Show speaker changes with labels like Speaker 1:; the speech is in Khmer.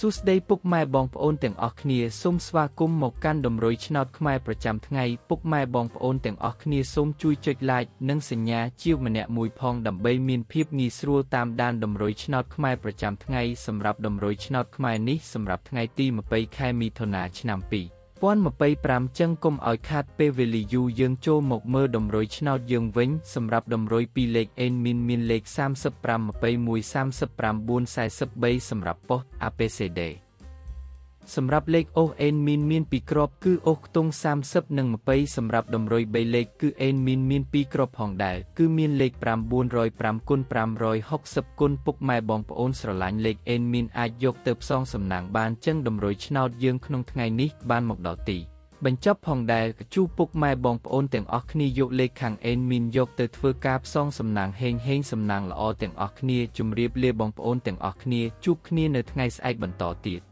Speaker 1: សួស្តីពុកម៉ែបងប្អូនទាំងអស់គ្នាសូមស្វាគមន៍មកកាន់តម្រុយឆ្នោតខ្មែរប្រចាំថ្ងៃពុកម៉ែបងប្អូនទាំងអស់គ្នាសូមជួយចុច like និងសញ្ញាជាម្នាក់មួយផងដើម្បីមានភាពងាយស្រួលតាមដានតម្រុយឆ្នោតខ្មែរប្រចាំថ្ងៃសម្រាប់តម្រុយឆ្នោតខ្មែរនេះសម្រាប់ថ្ងៃទី20ខែមិថុនាឆ្នាំ2025ចឹងកុំឲ្យខាតពេលវេលាយូរយើងចូលមកមើលតម្រុយឆ្នោតយើងវិញសម្រាប់តម្រុយពីលេខអេនមានលេខ35 21 39 43សម្រាប់ប៉ុស្តិ៍ ABCD សម្រាប់លេខអូសអេនមានពីរគ្រាប់គឺអូសខ្ទង់30និង20សម្រាប់តម្រុយ3លេខគឺអេនមានពីរគ្រាប់ផងដែរគឺមានលេខ905គុណ560គុណពុកម៉ែបងប្អូនស្រឡាញ់លេខអេនអាចយកទៅផ្សងសំណាងបានចឹងតម្រុយឆ្នោតយើងក្នុងថ្ងៃនេះបានមកដល់ទីបញ្ចប់ផងដែរជូពុកម៉ែបងប្អូនទាំងអស់គ្នាយកលេខខាងអេនយកទៅធ្វើការផ្សងសំណាងហេងសំណាងល្អទាំងអស់គ្នាជម្រាបលាបងប្អូនទាំងអស់គ្នាជួបគ្នានៅថ្ងៃស្អែកបន្តទៀត